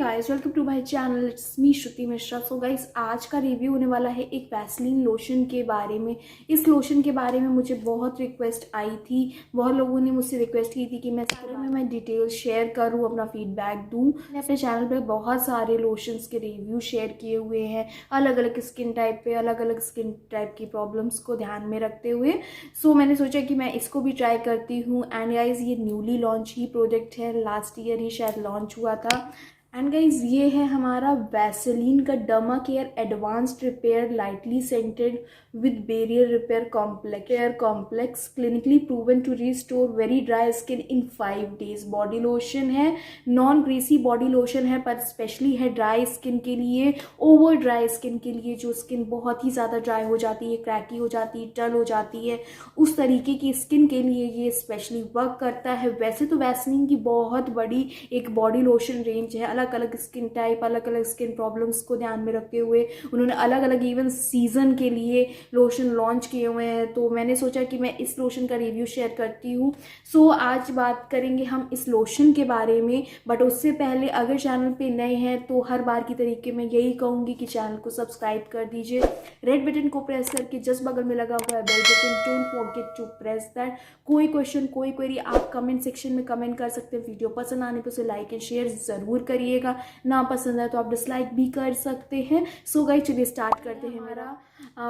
Guys, welcome to my channel. It's me Shruti Mishra. So guys, आज का review होने वाला है एक वैसलीन लोशन के बारे में। इस लोशन के बारे में मुझे बहुत रिक्वेस्ट आई थी, बहुत लोगों ने मुझसे रिक्वेस्ट की थी कि मैं सारे में मैं डिटेल शेयर करूं, अपना फीडबैक दूं। मैंने अपने चैनल पे बहुत सारे लोशंस के रिव्यू शेयर किए हुए हैं, अलग अलग स्किन टाइप पे, अलग अलग स्किन टाइप की प्रॉब्लम्स को ध्यान में रखते हुए। सो मैंने सोचा कि मैं इसको भी ट्राई करती हूँ। एंड गाइज, ये न्यूली लॉन्च ही प्रोडक्ट है, लास्ट ईयर ही शायद लॉन्च हुआ था। एंड गाइज, ये है हमारा वैसलीन का derma care advanced repair lightly scented with barrier repair complex clinically proven to restore very dry skin in 5 days। Body lotion है, नॉन ग्रीसी बॉडी लोशन है, पर स्पेशली है ड्राई स्किन के लिए, ओवर ड्राई स्किन के लिए, जो skin बहुत ही ज़्यादा ड्राई हो जाती है, क्रैकी हो जाती है, टल हो जाती है, उस तरीके की स्किन के लिए ये स्पेशली वर्क करता है। वैसे तो वैसलीन की बहुत बड़ी एक बॉडी लोशन रेंज है, अलग अलग स्किन टाइप, अलग अलग स्किन प्रॉब्लम्स को ध्यान में रखते हुए उन्होंने अलग अलग इवन सीजन के लिए लोशन लॉन्च किए हुए हैं। तो मैंने सोचा कि मैं इस लोशन का रिव्यू शेयर करती हूँ। सो आज बात करेंगे हम इस लोशन के बारे में, बट उससे पहले अगर चैनल पे नए हैं तो हर बार की तरीके मैं यही कहूँगी कि चैनल को सब्सक्राइब कर दीजिए, रेड बटन को प्रेस करके जस्ट बगल में लगा हुआ है bell button, don't forget to press that. कोई क्वेश्चन, कोई क्वेरी आप कमेंट सेक्शन में कमेंट कर सकते हैं। वीडियो पसंद आने पर उसे लाइक एंड शेयर ज़रूर करिएगा, ना पसंद है तो आप डिसलाइक भी कर सकते हैं। सो गाइस, चलिए स्टार्ट करते हैं। मेरा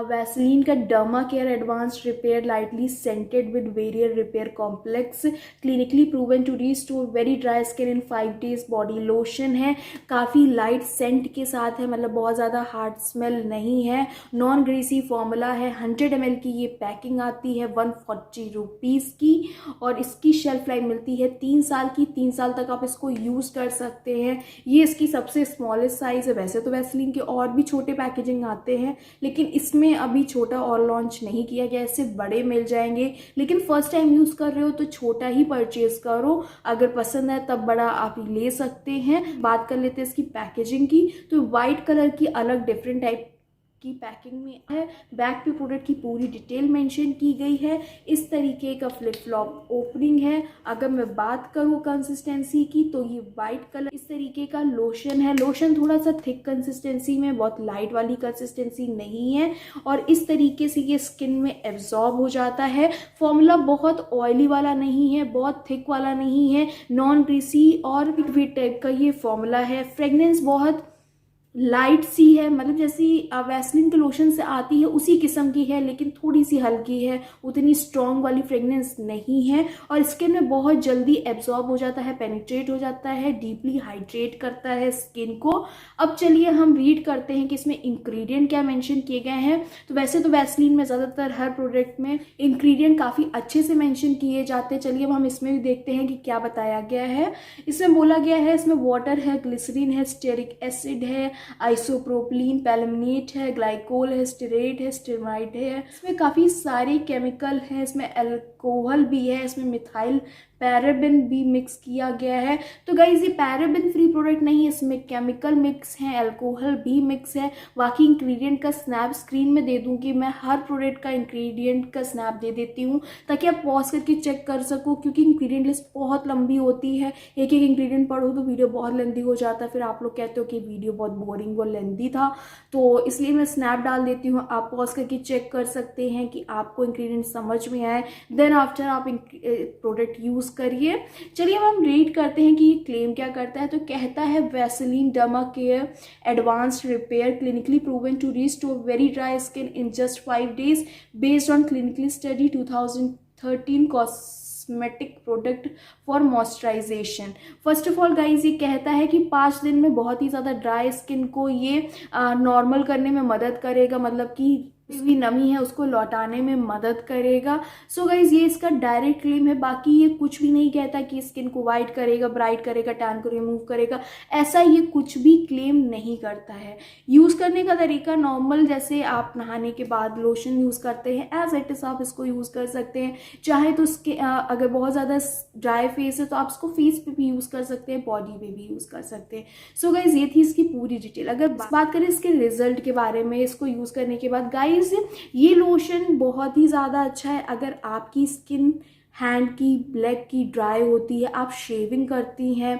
वैसलीन का derma care advanced repair lightly scented with barrier repair complex clinically proven to restore very dry skin in 5 days body lotion है। काफ़ी लाइट सेंट के साथ है, मतलब बहुत ज़्यादा हार्ड स्मेल नहीं है, नॉन ग्रीसी फॉर्मूला है। 100 ml की ये पैकिंग आती है 140 रुपीज़ की, और इसकी शेल्फ लाइफ मिलती है 3 साल की। 3 साल तक आप इसको यूज़ कर सकते हैं। ये इसकी सबसे स्मॉलेस्ट साइज़ है। वैसे तो वैसलीन के और भी छोटे पैकेजिंग आते हैं, लेकिन इसमें अभी छोटा और लॉन्च नहीं किया गया, इससे बड़े मिल जाएंगे। लेकिन फर्स्ट टाइम यूज़ कर रहे हो तो छोटा ही परचेज करो, अगर पसंद है तब बड़ा आप ले सकते हैं। बात कर लेते हैं इसकी पैकेजिंग की। तो वाइट कलर की अलग डिफरेंट टाइप की पैकिंग में है। बैक पे प्रोडक्ट की पूरी डिटेल मेंशन की गई है। इस तरीके का फ्लिप फ्लॉप ओपनिंग है। अगर मैं बात करूँ कंसिस्टेंसी की तो ये वाइट कलर इस तरीके का लोशन है। लोशन थोड़ा सा थिक कंसिस्टेंसी में, बहुत लाइट वाली कंसिस्टेंसी नहीं है, और इस तरीके से ये स्किन में एब्जॉर्ब हो जाता है। फॉर्मूला बहुत ऑयली वाला नहीं है, बहुत थिक वाला नहीं है, नॉन ग्रीसी और लिक्विड टाइप का ये फॉर्मूला है। फ्रेगनेंस बहुत लाइट सी है, मतलब जैसी वैसलीन के लोशन से आती है उसी किस्म की है, लेकिन थोड़ी सी हल्की है, उतनी स्ट्रॉन्ग वाली फ्रेगनेंस नहीं है, और स्किन में बहुत जल्दी एब्जॉर्ब हो जाता है, पेनिट्रेट हो जाता है, डीपली हाइड्रेट करता है स्किन को। अब चलिए हम रीड करते हैं कि इसमें इंग्रेडिएंट क्या मेंशन किए गए हैं। तो वैसे तो वैसलीन में ज़्यादातर हर प्रोडक्ट में इंग्रेडिएंट काफ़ी अच्छे से मेंशन किए जाते हैं। चलिए अब हम इसमें भी देखते हैं कि क्या बताया गया है। इसमें बोला गया है, इसमें वाटर है, ग्लिसरीन है, स्टेरिक एसिड है, आइसोप्रोपिलीन पैलेमिनेट है, ग्लाइकोल है, स्टेरेट है, स्टेराइड है। इसमें काफ़ी सारे केमिकल हैं, इसमें अल्कोहल भी है, इसमें मिथाइल पैराबेन भी मिक्स किया गया है। तो गाइज, ये पैराबेन फ्री प्रोडक्ट नहीं है, इसमें केमिकल मिक्स है, अल्कोहल भी मिक्स है। बाकी इंग्रेडिएंट का स्नैप स्क्रीन में दे दूंगी, मैं हर प्रोडक्ट का इंग्रेडिएंट का स्नैप दे देती हूँ ताकि आप पॉज करके चेक कर सको, क्योंकि इंग्रेडिएंट लिस्ट बहुत लंबी होती है। एक एक इंग्रेडिएंट पढ़ो तो वीडियो बहुत लेंथी हो जाता है, फिर आप लोग कहते हो कि वीडियो बहुत बोरिंग और लेंथी था, तो इसलिए मैं स्नैप डाल देती हूँ। आप पॉज करके चेक कर सकते हैं कि आपको इंग्रेडिएंट समझ में आए, देन आफ्टर आप प्रोडक्ट यूज करिए। चलिए अब हम रीड करते हैं कि ये क्लेम क्या करता है। तो कहता है, Vaseline derma care advanced repair clinically proven to restore very dry skin in just 5 days based on clinically study 2013 cosmetic product for moisturization. First of all guys, ये कहता है कि 5 दिन में बहुत ही ज़्यादा ड्राई स्किन को ये नॉर्मल करने में मदद करेगा, मतलब कि भी नमी है उसको लौटाने में मदद करेगा। सो गाइज, ये इसका डायरेक्ट क्लेम है। बाकी ये कुछ भी नहीं कहता कि स्किन को वाइट करेगा, ब्राइट करेगा, टैन को रिमूव करेगा, ऐसा ये कुछ भी क्लेम नहीं करता है। यूज़ करने का तरीका नॉर्मल, जैसे आप नहाने के बाद लोशन यूज़ करते हैं, एज इट इज आप इसको यूज़ कर सकते हैं। चाहे तो इसके अगर बहुत ज़्यादा ड्राई फेस है तो आप इसको फेस पे भी यूज़ कर सकते हैं, बॉडी पे भी यूज़ कर सकते हैं। सो गाइज, ये थी इसकी पूरी डिटेल। अगर बात करें इसके रिजल्ट के बारे में, इसको यूज़ करने के बाद गाइज, ये लोशन बहुत ही ज़्यादा अच्छा है। अगर आपकी स्किन हैंड की, ब्लैक की ड्राई होती है, आप शेविंग करती हैं,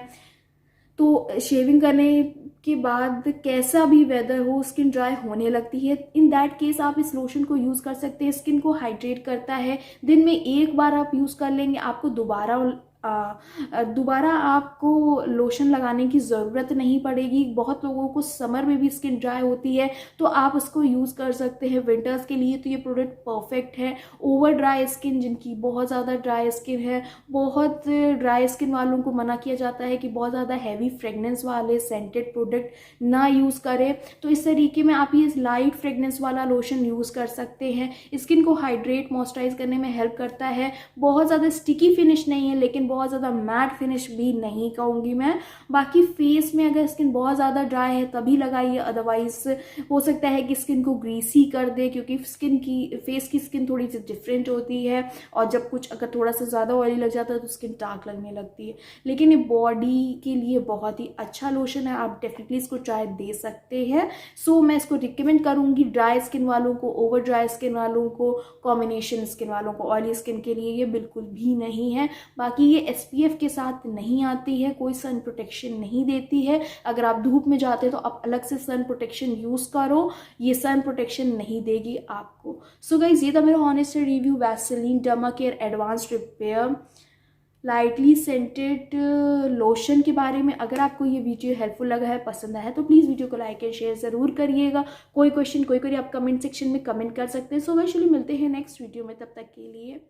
तो शेविंग करने के बाद कैसा भी वेदर हो स्किन ड्राई होने लगती है, इन दैट केस आप इस लोशन को यूज़ कर सकते हैं। स्किन को हाइड्रेट करता है, दिन में एक बार आप यूज़ कर लेंगे, आपको दोबारा आपको लोशन लगाने की ज़रूरत नहीं पड़ेगी। बहुत लोगों को समर में भी स्किन ड्राई होती है, तो आप उसको यूज़ कर सकते हैं विंटर्स के लिए, तो ये प्रोडक्ट परफेक्ट है। ओवर ड्राई स्किन, जिनकी बहुत ज़्यादा ड्राई स्किन है, बहुत ड्राई स्किन वालों को मना किया जाता है कि बहुत ज़्यादा हैवी फ्रेगनेंस वाले सेंटेड प्रोडक्ट ना यूज़ करें, तो इस तरीके में आप ये लाइट फ्रेगनेंस वाला लोशन यूज़ कर सकते हैं। स्किन को हाइड्रेट मॉइस्चराइज करने में हेल्प करता है। बहुत ज़्यादा स्टिकी फिनिश नहीं है, लेकिन बहुत ज़्यादा मैट फिनिश भी नहीं कहूँगी मैं। बाकी फेस में अगर स्किन बहुत ज़्यादा ड्राई है तभी लगाइए, अदरवाइज हो सकता है कि स्किन को ग्रीसी कर दे, क्योंकि फेस की स्किन थोड़ी सी डिफरेंट होती है, और जब कुछ अगर थोड़ा सा ज़्यादा ऑयली लग जाता है तो स्किन डार्क लगने लगती है। लेकिन ये बॉडी के लिए बहुत ही अच्छा लोशन है, आप डेफिनेटली इसको ट्राई दे सकते हैं। सो मैं इसको रिकमेंड करूँगी ड्राई स्किन वालों को, ओवर ड्राई स्किन वालों को, कॉम्बिनेशन स्किन वालों को। ऑयली स्किन के लिए ये बिल्कुल भी नहीं है। बाकी ये SPF के साथ नहीं आती है, कोई सन प्रोटेक्शन नहीं देती है। अगर आप धूप में जाते हैं तो आप अलग से सन प्रोटेक्शन यूज़ करो, ये सन प्रोटेक्शन नहीं देगी आपको। सो गाइज, ये था मेरा honest review Vaseline derma care advanced repair lightly scented lotion के बारे में। अगर आपको ये वीडियो हेल्पफुल लगा है, पसंद आया है, तो प्लीज़ वीडियो को लाइक एंड शेयर ज़रूर करिएगा। कोई क्वेश्चन कोई करिए आप कमेंट सेक्शन में कमेंट कर सकते हैं। सो वैसे मिलते हैं नेक्स्ट वीडियो में, तब तक के लिए